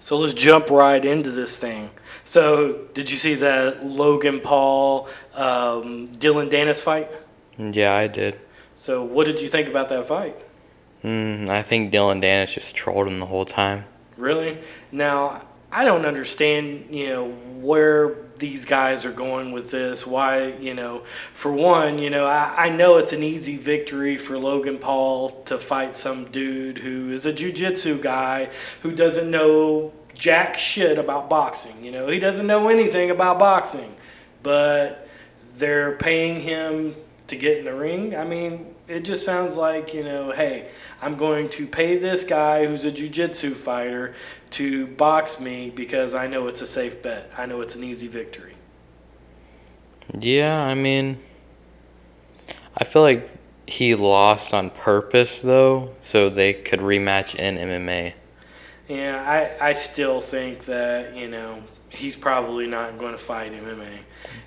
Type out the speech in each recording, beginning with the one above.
So let's jump right into this thing. So did you see that Logan Paul, Dylan Dennis fight? Yeah, I did. So what did you think about that fight? I think Dylan Dennis just trolled him the whole time. Really? Now, I don't understand, where these guys are going with this. Why, for one, I know it's an easy victory for Logan Paul to fight some dude who is a jiu-jitsu guy who doesn't know jack shit about boxing. He doesn't know anything about boxing. But they're paying him to get in the ring. I mean, it just sounds like, hey, I'm going to pay this guy who's a jiu-jitsu fighter to box me because I know it's a safe bet. I know it's an easy victory. Yeah, I mean, I feel like he lost on purpose, though, so they could rematch in MMA. Yeah, I still think that, he's probably not going to fight MMA.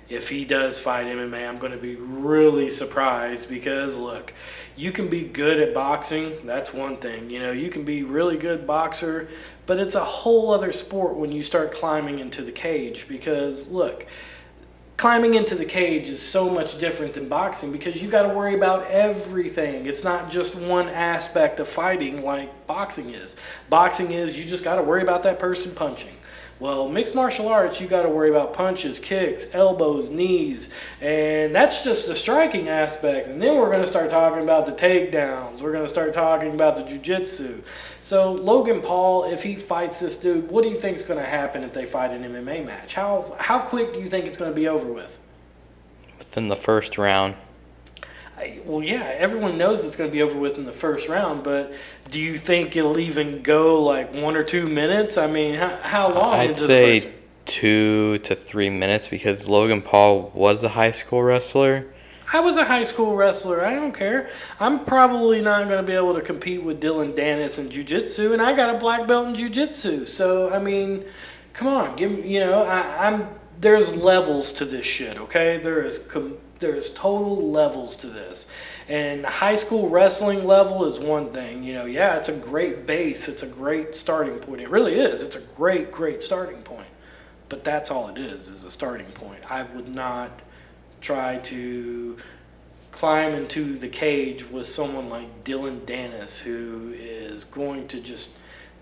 If he does fight MMA, I'm going to be really surprised because, look, you can be good at boxing. That's one thing. You can be really good boxer, but it's a whole other sport when you start climbing into the cage because, look, climbing into the cage is so much different than boxing because you got to worry about everything. It's not just one aspect of fighting like boxing is. Boxing is you just got to worry about that person punching. Well, mixed martial arts, you got to worry about punches, kicks, elbows, knees, and that's just the striking aspect. And then we're going to start talking about the takedowns. We're going to start talking about the jiu-jitsu. So Logan Paul, if he fights this dude, what do you think is going to happen if they fight an MMA match? How quick do you think it's going to be over with? Within the first round. Well, yeah, everyone knows it's going to be over with in the first round, but do you think it'll even go like 1 or 2 minutes? I mean, how long I'd into the say first? 2 to 3 minutes because Logan Paul was a high school wrestler. I was a high school wrestler. I don't care. I'm probably not going to be able to compete with Dylan Dennis in jiu-jitsu, and I got a black belt in jiu-jitsu. So, I mean, come on. Give me, there's levels to this shit, okay? There's total levels to this. And high school wrestling level is one thing. Yeah, it's a great base. It's a great starting point. It really is. It's a great, great starting point. But that's all it is a starting point. I would not try to climb into the cage with someone like Dylan Dennis who is going to just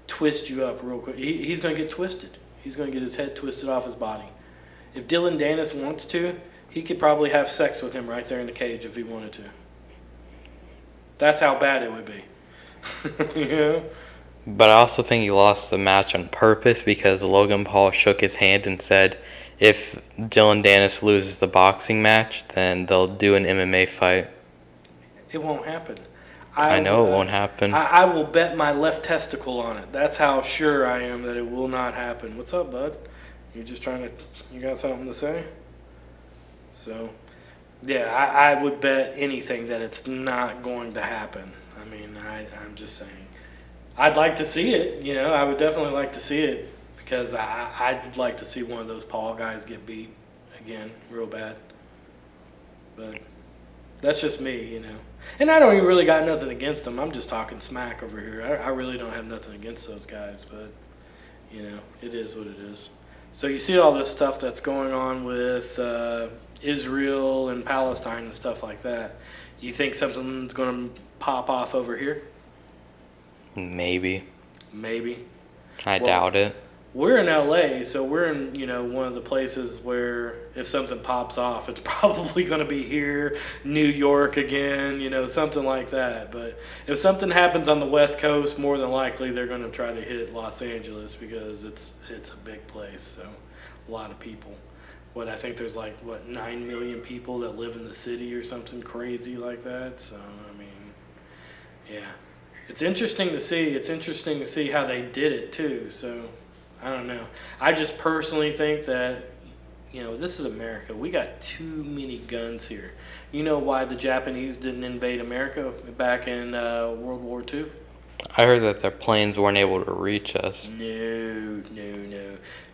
twist you up real quick. He's going to get twisted. He's going to get his head twisted off his body. If Dylan Dennis wants to, he could probably have sex with him right there in the cage if he wanted to. That's how bad it would be. But I also think he lost the match on purpose because Logan Paul shook his hand and said if Dylan Dennis loses the boxing match, then they'll do an MMA fight. It won't happen. I know it won't happen. I will bet my left testicle on it. That's how sure I am that it will not happen. What's up, bud? You got something to say? So, yeah, I would bet anything that it's not going to happen. I mean, I'm just saying. I'd like to see it, I would definitely like to see it because I'd like to see one of those Paul guys get beat again real bad. But that's just me, And I don't even really got nothing against them. I'm just talking smack over here. I really don't have nothing against those guys, but, it is what it is. So you see all this stuff that's going on with Israel and Palestine and stuff like that. You think something's going to pop off over here? Maybe. Maybe. I doubt it. We're in LA, so we're in, one of the places where if something pops off, it's probably going to be here, New York again, something like that. But if something happens on the West Coast, more than likely they're going to try to hit Los Angeles because it's a big place, so a lot of people. I think there's 9 million people that live in the city or something crazy like that. So, I mean, yeah. It's interesting to see. It's interesting to see how they did it, too. So, I don't know. I just personally think that, this is America. We got too many guns here. You know why the Japanese didn't invade America back in World War II? I heard that their planes weren't able to reach us. No.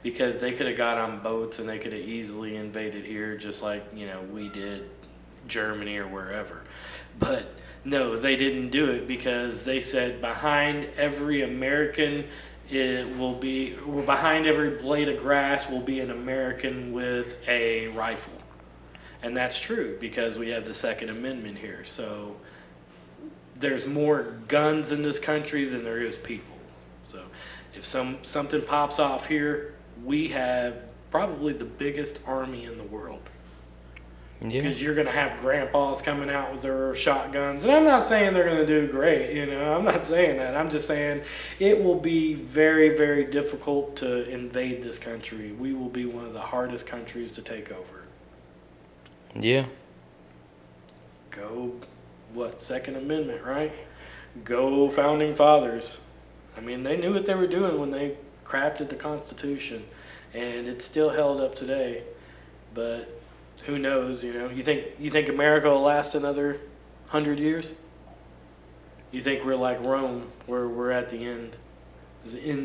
Because they could have got on boats and they could have easily invaded here just like, we did Germany or wherever. But no, they didn't do it because they said behind every American it will be behind every blade of grass will be an American with a rifle. And that's true because we have the Second Amendment here. So there's more guns in this country than there is people. So if something pops off here, we have probably the biggest army in the world. Yeah. Because you're going to have grandpas coming out with their shotguns. And I'm not saying they're going to do great, you know. I'm not saying that. I'm just saying it will be very, very difficult to invade this country. We will be one of the hardest countries to take over. Yeah. Go, Second Amendment, right? Go Founding Fathers. I mean, they knew what they were doing when they crafted the Constitution. And it's still held up today. But who knows, you know? You think America will last another 100 years? You think we're like Rome, where we're at the end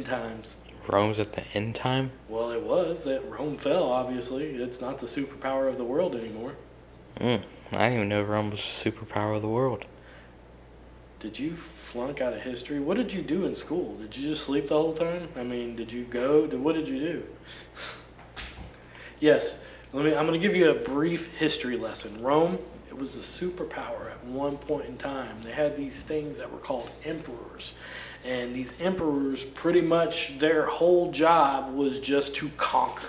times? Rome's at the end time? Well, it was. That Rome fell, obviously. It's not the superpower of the world anymore. I didn't even know Rome was the superpower of the world. Did you flunk out of history? What did you do in school? Did you just sleep the whole time? I mean, did you go? What did you do? Yes. I'm going to give you a brief history lesson. Rome, it was a superpower at one point in time. They had these things that were called emperors. And these emperors, pretty much their whole job was just to conquer.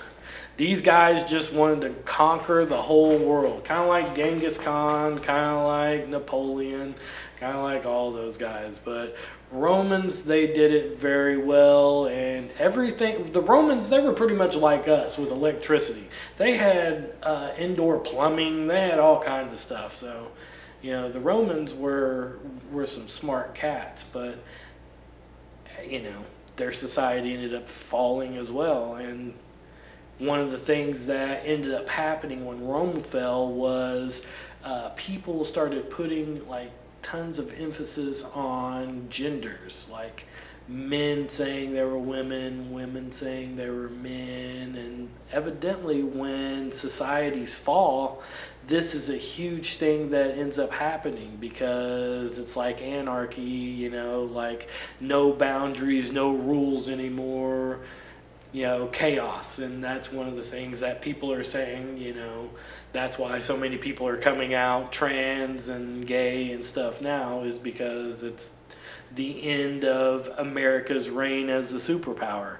These guys just wanted to conquer the whole world. Kind of like Genghis Khan, kind of like Napoleon, kind of like all those guys. But Romans, they did it very well, and everything. The Romans, they were pretty much like us with electricity. They had indoor plumbing. They had all kinds of stuff. So, you know, the Romans were some smart cats, but you know, their society ended up falling as well. And one of the things that ended up happening when Rome fell was people started putting like tons of emphasis on genders, like men saying they were women, women saying they were men. And evidently when societies fall, this is a huge thing that ends up happening because it's like anarchy, you know, like no boundaries, no rules anymore, you know, chaos. And that's one of the things that people are saying, you know. That's why so many people are coming out trans and gay and stuff now, is because it's the end of America's reign as a superpower.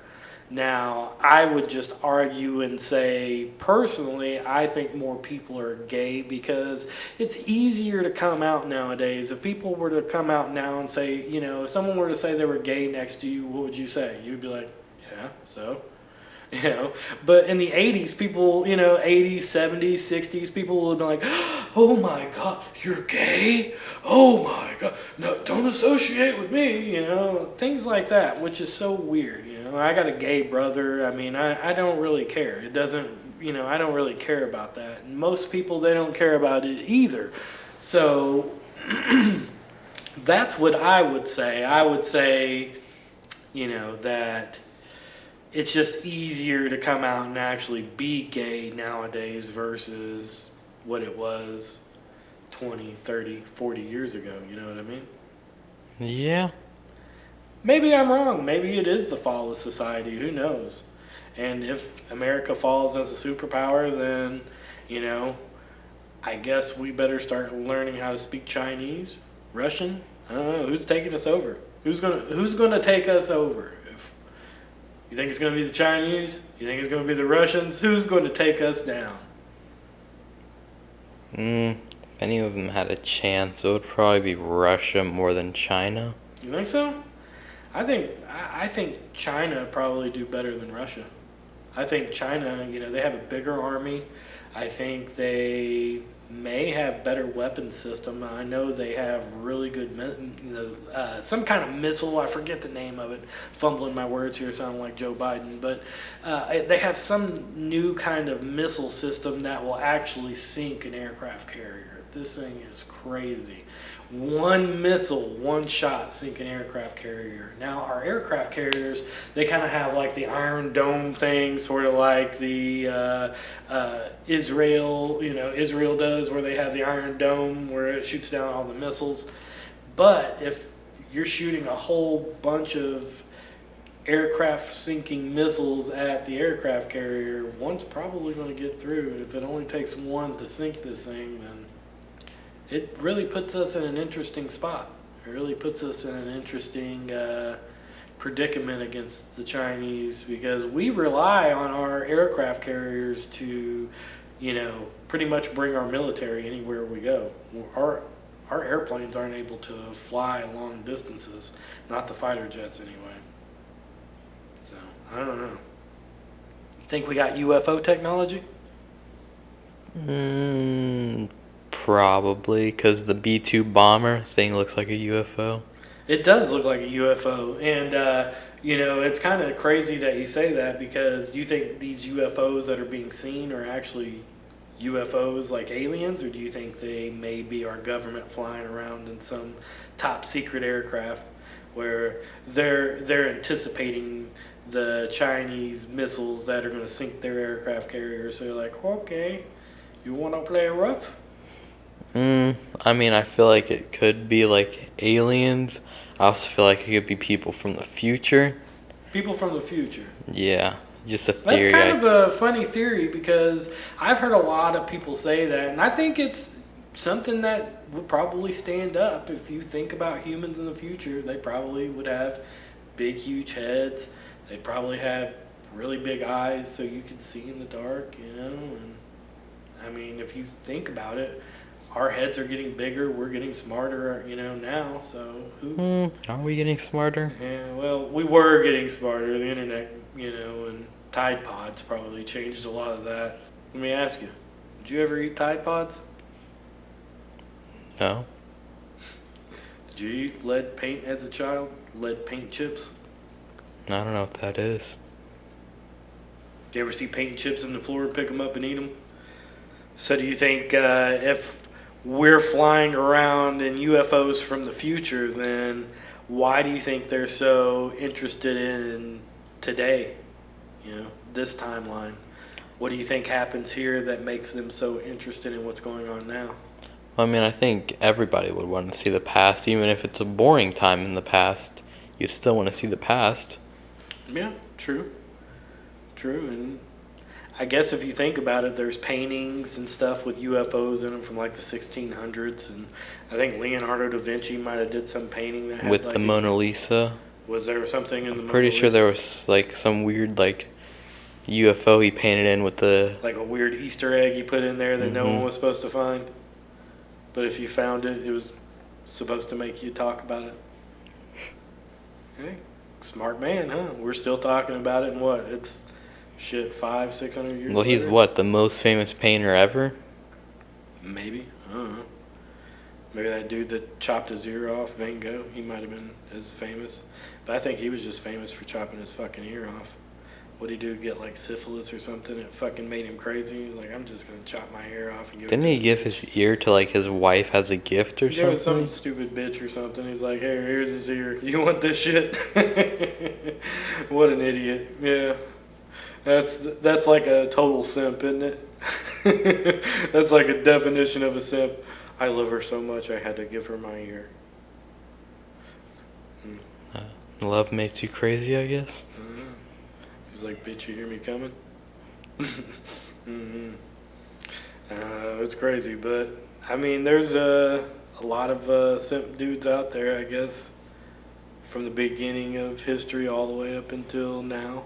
Now, I would just argue and say, personally, I think more people are gay because it's easier to come out nowadays. If people were to come out now and say, you know, if someone were to say they were gay next to you, what would you say? You'd be like, yeah, so? You know, but in the 80s, people, you know, 80s, 70s, 60s, people would be like, oh my God, you're gay? Oh my God, no, don't associate with me, you know, things like that, which is so weird, you know. I got a gay brother. I mean, I don't really care. It doesn't, you know, I don't really care about that. And most people, they don't care about it either. So that's what I would say. I would say, you know, that it's just easier to come out and actually be gay nowadays versus what it was 20, 30, 40 years ago. You know what I mean? Yeah. Maybe I'm wrong. Maybe it is the fall of society. Who knows? And if America falls as a superpower, then, you know, I guess we better start learning how to speak Chinese, Russian. I don't know. Who's taking us over? Who's gonna take us over? You think it's going to be the Chinese? You think it's going to be the Russians? Who's going to take us down? If any of them had a chance, it would probably be Russia more than China. You think so? I think China probably do better than Russia. I think China, you know, they have a bigger army. I think they may have better weapon system. I know they have really good, you know, some kind of missile. I forget the name of it. Fumbling my words here, sounding like Joe Biden. But they have some new kind of missile system that will actually sink an aircraft carrier. This thing is crazy. One missile, one shot, sink an aircraft carrier. Now, our aircraft carriers, they kind of have like the Iron Dome thing, sort of like the Israel does, where they have the Iron Dome where it shoots down all the missiles. But if you're shooting a whole bunch of aircraft sinking missiles at the aircraft carrier, one's probably going to get through. And if it only takes one to sink this thing, then it really puts us in an interesting spot. It really puts us in an interesting predicament against the Chinese, because we rely on our aircraft carriers to, pretty much bring our military anywhere we go. Our airplanes aren't able to fly long distances, not the fighter jets anyway. So, I don't know. You think we got UFO technology? Probably, because the B-2 bomber thing looks like a UFO. It does look like a UFO, and it's kind of crazy that you say that, because do you think these UFOs that are being seen are actually UFOs like aliens, or do you think they may be our government flying around in some top secret aircraft where they're anticipating the Chinese missiles that are going to sink their aircraft carriers? So they're like, okay, you want to play rough? I mean, I feel like it could be like aliens. I also feel like it could be people from the future. People from the future. Yeah, just a theory. That's kind of a funny theory, because I've heard a lot of people say that, and I think it's something that would probably stand up. If you think about humans in the future, they probably would have big, huge heads. They probably have really big eyes so you could see in the dark, and I mean, if you think about it, our heads are getting bigger, we're getting smarter, now, so Are we getting smarter? Yeah, well, we were getting smarter. The internet, and Tide Pods probably changed a lot of that. Let me ask you, did you ever eat Tide Pods? No. Did you eat lead paint as a child? Lead paint chips? I don't know what that is. Did you ever see paint chips in the floor and pick them up and eat them? So do you think if we're flying around in UFOs from the future, then why do you think they're so interested in today, this timeline? What do you think happens here that makes them so interested in what's going on now? I mean, I think everybody would want to see the past, even if it's a boring time in the past. You still want to see the past. Yeah, true. And I guess if you think about it, there's paintings and stuff with UFOs in them from like the 1600s, and I think Leonardo da Vinci might have did some painting that had With like the Mona Lisa. Was there something in the Mona Lisa? Pretty sure there was like some weird like UFO he painted in with the... Like a weird Easter egg he put in there that no one was supposed to find. But if you found it, it was supposed to make you talk about it. Hey, smart man, huh? We're still talking about it, and what? It's... 500-600 years Well, he's later? what, the most famous painter ever? Maybe. I don't know. Maybe that dude that chopped his ear off, Van Gogh, he might have been as famous. But I think he was just famous for chopping his fucking ear off. What'd he do, get like syphilis or something? It fucking made him crazy. Like, I'm just gonna chop my ear off and give Didn't it to he give his ear to like his wife as a gift or There was something? some stupid bitch or something. He's like, hey, here's his ear. You want this shit? What an idiot. Yeah. That's like a total simp, isn't it? That's like a definition of a simp. I love her so much I had to give her my ear. Love makes you crazy, I guess. He's like, bitch, you hear me coming? It's crazy, but I mean, there's a lot of simp dudes out there, I guess, from the beginning of history all the way up until now.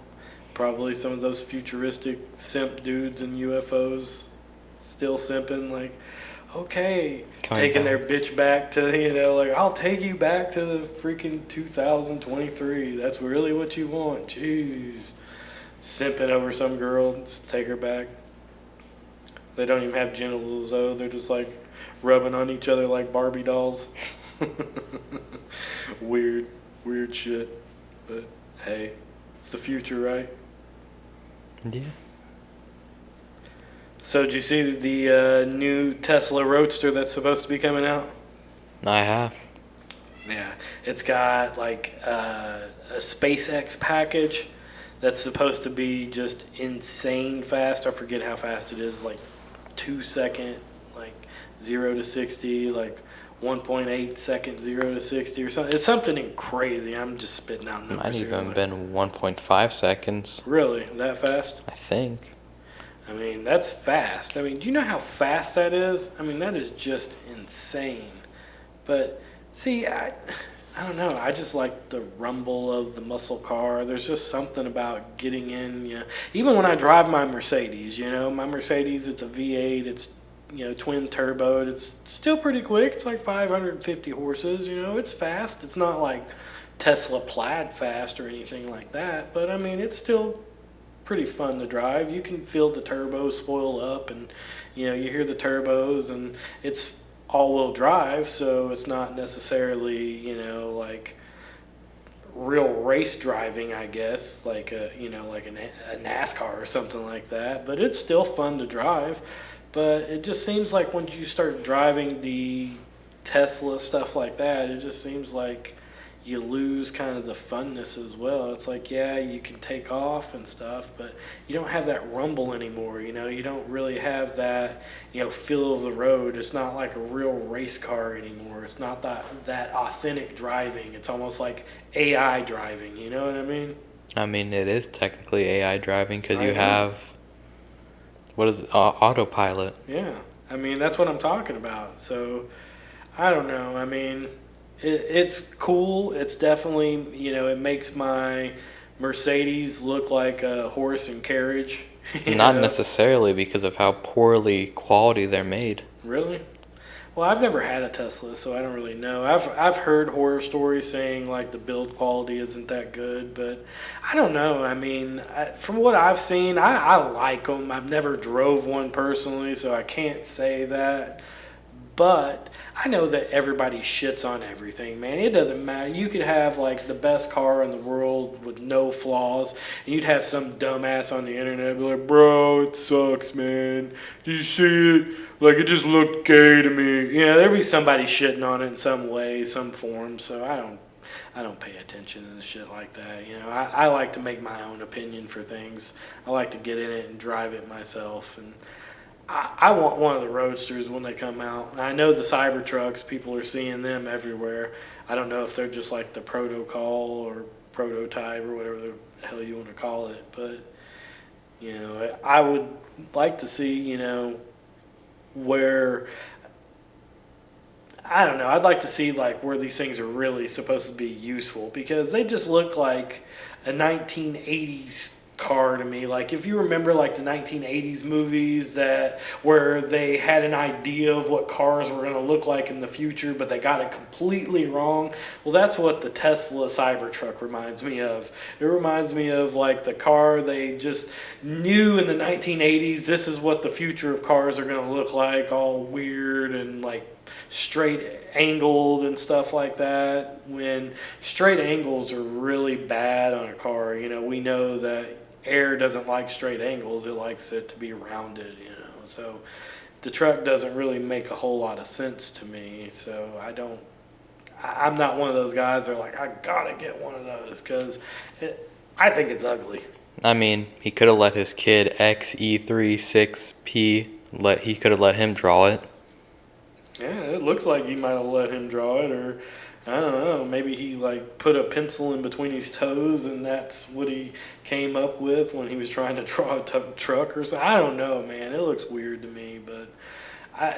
Probably some of those futuristic simp dudes and UFOs still simping, like, okay, taking their bitch back to, like, I'll take you back to the freaking 2023. That's really what you want. Jeez. Simping over some girl, just take her back. They don't even have genitals, though. They're just, like, rubbing on each other like Barbie dolls. Weird shit. But, hey, it's the future, right? Yeah. So did you see the new Tesla Roadster that's supposed to be coming out? I have. Yeah, it's got like a SpaceX package that's supposed to be just insane fast. I forget how fast it is, like 2 second, like 0 to 60, like 1.8 seconds 0 to 60 or something. It's something crazy. I'm just spitting out numbers. Might here, even but- been 1.5 seconds. Really? That fast? I think. I mean, that's fast. I mean, do you know how fast that is? I mean, that is just insane. But see, I don't know. I just like the rumble of the muscle car. There's just something about getting in, you know. Even when I drive my Mercedes, you know, my Mercedes, it's a V8, it's, you know, twin turbo. It's still pretty quick. It's like 550 horses, you know. It's fast. It's not like Tesla Plaid fast or anything like that, but I mean, it's still pretty fun to drive. You can feel the turbos spoil up, and you know, you hear the turbos, and it's all-wheel drive, so it's not necessarily, you know, like real race driving, I guess, like a, you know, like a NASCAR or something like that, but it's still fun to drive. But it just seems like once you start driving the Tesla stuff like that, it just seems like you lose kind of the funness as well. It's like, yeah, you can take off and stuff, but you don't have that rumble anymore, you know? You don't really have that, you know, feel of the road. It's not like a real race car anymore. It's not that authentic driving. It's almost like AI driving, you know what I mean? I mean, it is technically AI driving because I you know. have, what is it, autopilot. Yeah. I mean, that's what I'm talking about. So, I don't know. I mean, it's cool. It's definitely, you know, it makes my Mercedes look like a horse and carriage. you Not know? necessarily because of how poorly quality they're made. Really? Well, I've never had a Tesla, so I don't really know. I've heard horror stories saying like the build quality isn't that good, but I don't know. I mean, from what I've seen, I like them. I've never drove one personally, so I can't say that. But I know that everybody shits on everything, man. It doesn't matter. You could have like the best car in the world with no flaws, and you'd have some dumbass on the internet be like, "Bro, it sucks, man. Did you see it? Like it just looked gay to me." You know, there'd be somebody shitting on it in some way, some form. So I don't pay attention to shit like that. You know, I like to make my own opinion for things. I like to get in it and drive it myself, and I want one of the Roadsters when they come out. I know the Cybertrucks, people are seeing them everywhere. I don't know if they're just like the protocol or prototype or whatever the hell you want to call it. But, you know, I would like to see, you know, where, I don't know, I'd like to see like where these things are really supposed to be useful, because they just look like a 1980s car to me. Like if you remember like the 1980s movies that where they had an idea of what cars were going to look like in the future, but they got it completely wrong. Well, that's what the Tesla Cybertruck reminds me of. It reminds me of like the car they just knew in the 1980s, this is what the future of cars are going to look like, all weird and like straight angled and stuff like that, when straight angles are really bad on a car. You know, we know that air doesn't like straight angles, it likes it to be rounded, you know. So the truck doesn't really make a whole lot of sense to me. So I'm not one of those guys that are like, I gotta get one of those, because I think it's ugly. I mean, he could have let his kid XE36P, he could have let him draw it. Yeah, it looks like he might have let him draw it, or I don't know, maybe he like put a pencil in between his toes and that's what he came up with when he was trying to draw a truck or something. I don't know, man. It looks weird to me, but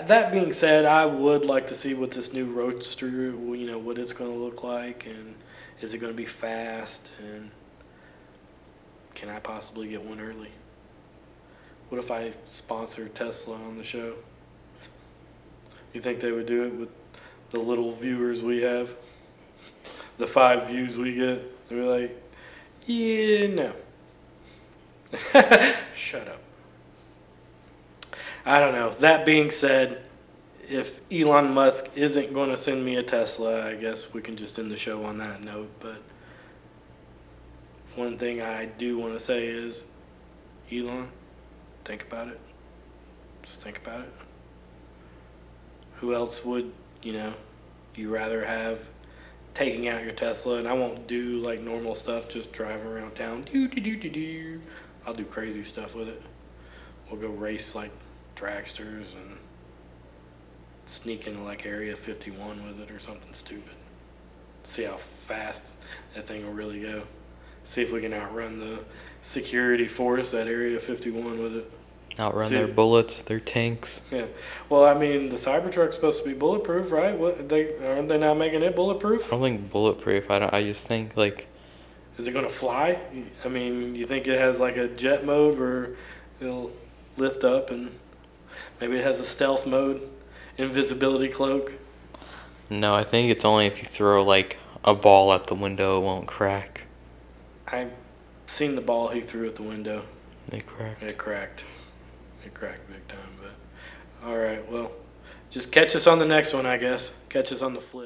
that being said, I would like to see what this new Roadster, you know, what it's going to look like, and is it going to be fast, and can I possibly get one early? What if I sponsor Tesla on the show? You think they would do it with the little viewers we have? The 5 views we get? They'd be like, yeah, no. Shut up. I don't know. That being said, if Elon Musk isn't going to send me a Tesla, I guess we can just end the show on that note. But one thing I do want to say is, Elon, think about it. Just think about it. Who else would, you rather have taking out your Tesla? And I won't do like normal stuff, just driving around town. I'll do crazy stuff with it. We'll go race like dragsters and sneak into like Area 51 with it or something stupid. See how fast that thing will really go. See if we can outrun the security force at Area 51 with it. Outrun See- their bullets, their tanks. Yeah. Well, I mean, the Cybertruck's supposed to be bulletproof, right? What aren't they not making it I bulletproof? don't think bulletproof. I just think like Is it going to fly? I mean, you think it has like a jet mode where it'll lift up, and maybe it has a stealth mode, invisibility cloak? no. I think it's only if you throw like a ball at the window, it won't crack. I've seen the ball he threw at the window. They crack. It cracked. It cracked big time. But all right, well, just catch us on the next one, I guess. Catch us on the flip.